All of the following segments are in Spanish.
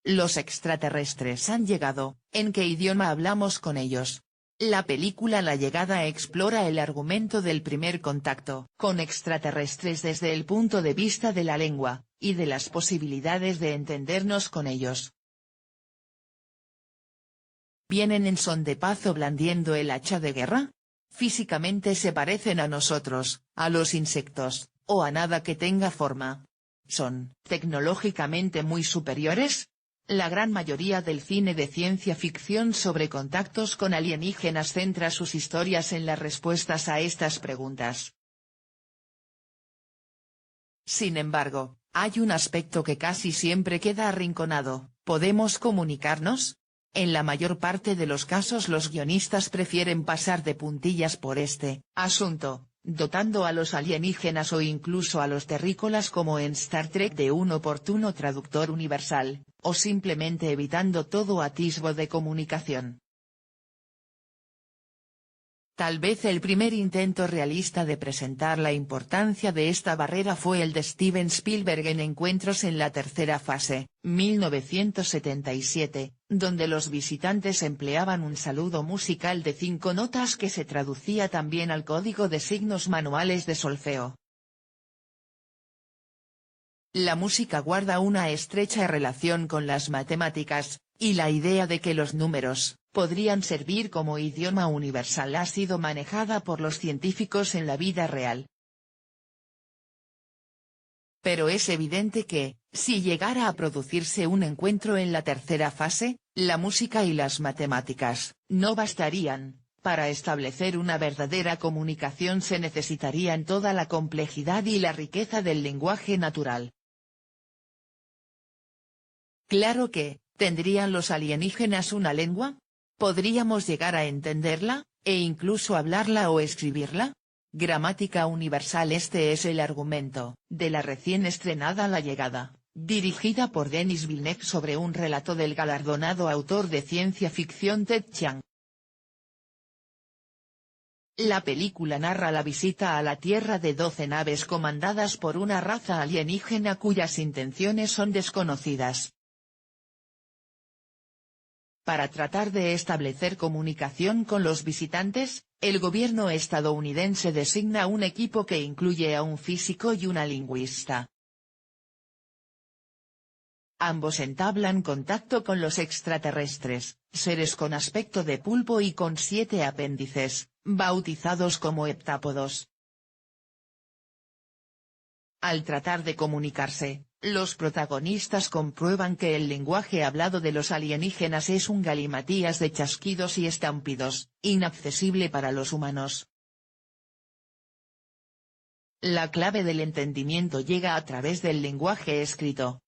Los extraterrestres han llegado, ¿en qué idioma hablamos con ellos? La película La Llegada explora el argumento del primer contacto con extraterrestres desde el punto de vista de la lengua, y de las posibilidades de entendernos con ellos. ¿Vienen en son de paz o blandiendo el hacha de guerra? ¿Físicamente se parecen a nosotros, a los insectos, o a nada que tenga forma? ¿Son tecnológicamente muy superiores? La gran mayoría del cine de ciencia ficción sobre contactos con alienígenas centra sus historias en las respuestas a estas preguntas. Sin embargo, hay un aspecto que casi siempre queda arrinconado: ¿podemos comunicarnos? En la mayor parte de los casos los guionistas prefieren pasar de puntillas por este asunto, dotando a los alienígenas o incluso a los terrícolas como en Star Trek de un oportuno traductor universal, o simplemente evitando todo atisbo de comunicación. Tal vez el primer intento realista de presentar la importancia de esta barrera fue el de Steven Spielberg en Encuentros en la tercera fase, 1977, donde los visitantes empleaban un saludo musical de 5 notas que se traducía también al código de signos manuales de solfeo. La música guarda una estrecha relación con las matemáticas, y la idea de que los números podrían servir como idioma universal ha sido manejada por los científicos en la vida real. Pero es evidente que, si llegara a producirse un encuentro en la tercera fase, la música y las matemáticas no bastarían. Para establecer una verdadera comunicación se necesitarían toda la complejidad y la riqueza del lenguaje natural. Claro que, ¿tendrían los alienígenas una lengua? ¿Podríamos llegar a entenderla, e incluso hablarla o escribirla? Gramática universal. Este es el argumento de la recién estrenada La Llegada, dirigida por Denis Villeneuve sobre un relato del galardonado autor de ciencia ficción Ted Chiang. La película narra la visita a la Tierra de 12 naves comandadas por una raza alienígena cuyas intenciones son desconocidas. Para tratar de establecer comunicación con los visitantes, el gobierno estadounidense designa un equipo que incluye a un físico y una lingüista. Ambos entablan contacto con los extraterrestres, seres con aspecto de pulpo y con 7 apéndices, bautizados como heptápodos. Al tratar de comunicarse, los protagonistas comprueban que el lenguaje hablado de los alienígenas es un galimatías de chasquidos y estampidos, inaccesible para los humanos. La clave del entendimiento llega a través del lenguaje escrito.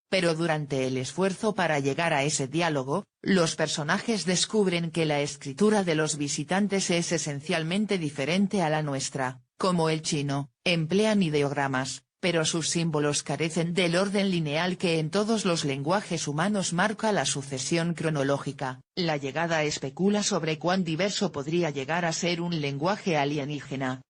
Pero durante el esfuerzo para llegar a ese diálogo, los personajes descubren que la escritura de los visitantes es esencialmente diferente a la nuestra. Como el chino, emplean ideogramas, pero sus símbolos carecen del orden lineal que en todos los lenguajes humanos marca la sucesión cronológica. La Llegada especula sobre cuán diverso podría llegar a ser un lenguaje alienígena.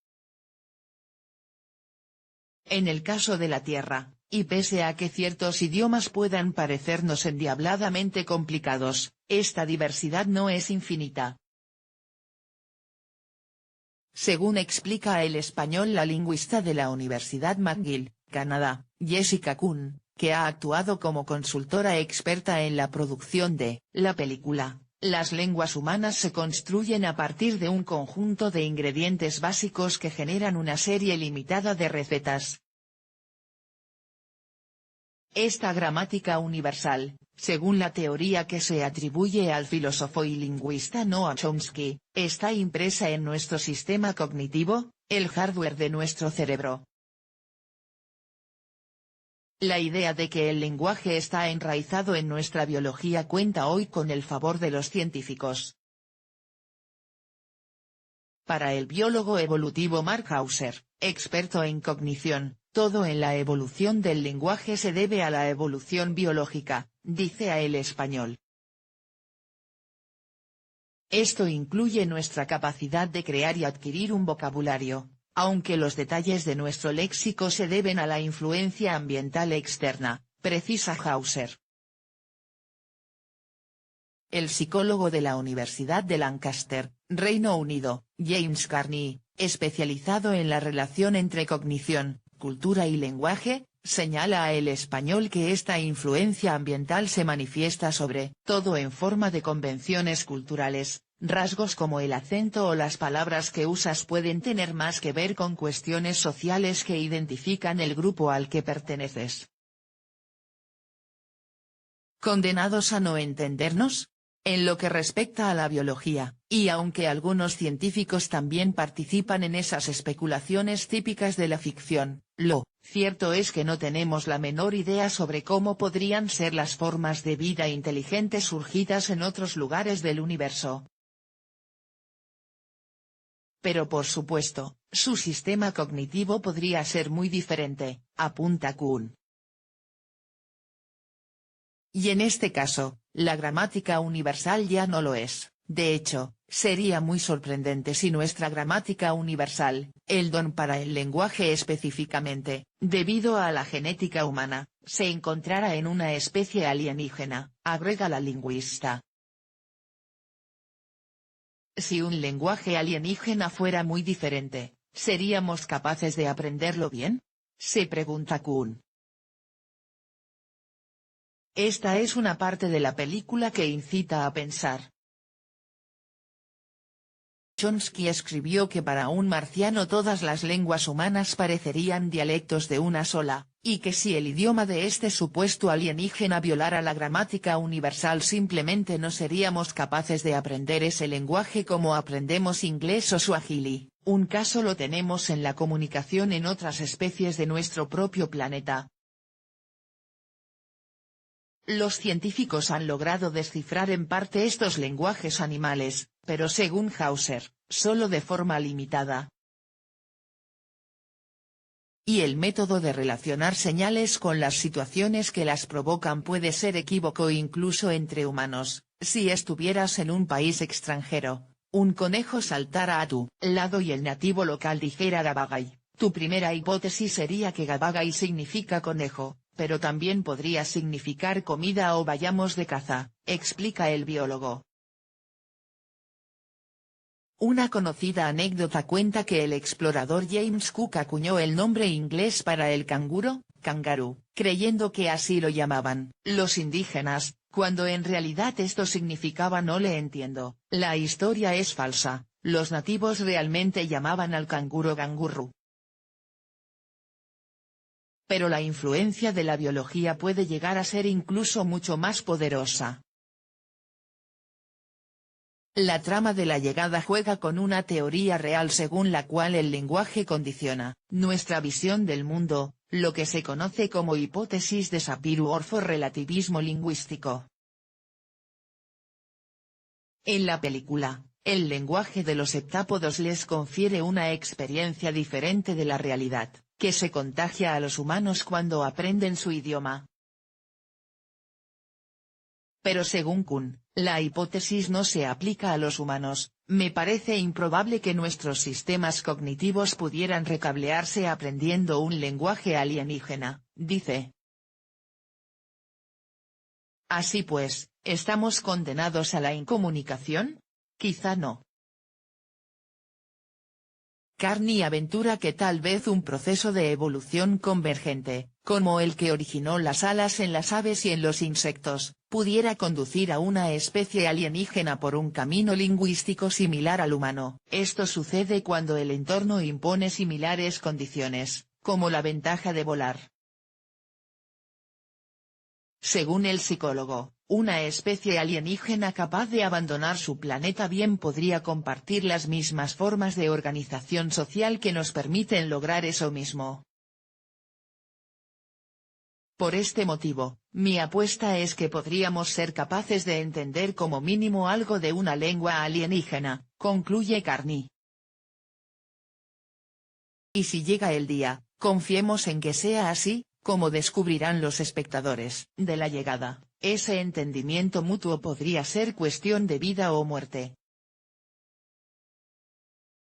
En el caso de la Tierra, y pese a que ciertos idiomas puedan parecernos endiabladamente complicados, esta diversidad no es infinita. Según explica el español la lingüista de la Universidad McGill, Canadá, Jessica Kuhn, que ha actuado como consultora experta en la producción de la película, las lenguas humanas se construyen a partir de un conjunto de ingredientes básicos que generan una serie limitada de recetas. Esta gramática universal, según la teoría que se atribuye al filósofo y lingüista Noam Chomsky, está impresa en nuestro sistema cognitivo, el hardware de nuestro cerebro. La idea de que el lenguaje está enraizado en nuestra biología cuenta hoy con el favor de los científicos. Para el biólogo evolutivo Mark Hauser, experto en cognición, todo en la evolución del lenguaje se debe a la evolución biológica, dice a El Español. Esto incluye nuestra capacidad de crear y adquirir un vocabulario, aunque los detalles de nuestro léxico se deben a la influencia ambiental externa, precisa Hauser. El psicólogo de la Universidad de Lancaster, Reino Unido, James Carney, especializado en la relación entre cognición, cultura y lenguaje, señala a El Español que esta influencia ambiental se manifiesta sobre todo en forma de convenciones culturales. Rasgos como el acento o las palabras que usas pueden tener más que ver con cuestiones sociales que identifican el grupo al que perteneces. ¿Condenados a no entendernos? En lo que respecta a la biología, y aunque algunos científicos también participan en esas especulaciones típicas de la ficción, lo cierto es que no tenemos la menor idea sobre cómo podrían ser las formas de vida inteligentes surgidas en otros lugares del universo. Pero por supuesto, su sistema cognitivo podría ser muy diferente, apunta Kuhn. Y en este caso, la gramática universal ya no lo es. De hecho, sería muy sorprendente si nuestra gramática universal, el don para el lenguaje específicamente, debido a la genética humana, se encontrara en una especie alienígena, agrega la lingüista. Si un lenguaje alienígena fuera muy diferente, ¿seríamos capaces de aprenderlo bien? Se pregunta Kuhn. Esta es una parte de la película que incita a pensar. Chomsky escribió que para un marciano todas las lenguas humanas parecerían dialectos de una sola, y que si el idioma de este supuesto alienígena violara la gramática universal simplemente no seríamos capaces de aprender ese lenguaje como aprendemos inglés o suajili. Un caso lo tenemos en la comunicación en otras especies de nuestro propio planeta. Los científicos han logrado descifrar en parte estos lenguajes animales, pero según Hauser, solo de forma limitada. Y el método de relacionar señales con las situaciones que las provocan puede ser equívoco incluso entre humanos. Si estuvieras en un país extranjero, un conejo saltara a tu lado y el nativo local dijera gabagay, tu primera hipótesis sería que gabagay significa conejo, pero también podría significar comida o vayamos de caza, explica el biólogo. Una conocida anécdota cuenta que el explorador James Cook acuñó el nombre inglés para el canguro, kangaroo, creyendo que así lo llamaban los indígenas, cuando en realidad esto significaba no le entiendo. La historia es falsa, los nativos realmente llamaban al canguro gangurru. Pero la influencia de la biología puede llegar a ser incluso mucho más poderosa. La trama de La Llegada juega con una teoría real según la cual el lenguaje condiciona nuestra visión del mundo, lo que se conoce como hipótesis de Sapir-Whorf-relativismo lingüístico. En la película, el lenguaje de los heptápodos les confiere una experiencia diferente de la realidad, que se contagia a los humanos cuando aprenden su idioma. Pero según Kuhn, la hipótesis no se aplica a los humanos. Me parece improbable que nuestros sistemas cognitivos pudieran recablearse aprendiendo un lenguaje alienígena, dice. Así pues, ¿estamos condenados a la incomunicación? Quizá no. Carney aventura que tal vez un proceso de evolución convergente, como el que originó las alas en las aves y en los insectos, pudiera conducir a una especie alienígena por un camino lingüístico similar al humano. Esto sucede cuando el entorno impone similares condiciones, como la ventaja de volar. Según el psicólogo, una especie alienígena capaz de abandonar su planeta bien podría compartir las mismas formas de organización social que nos permiten lograr eso mismo. Por este motivo, mi apuesta es que podríamos ser capaces de entender como mínimo algo de una lengua alienígena, concluye Carney. Y si llega el día, confiemos en que sea así, como descubrirán los espectadores de La Llegada, ese entendimiento mutuo podría ser cuestión de vida o muerte.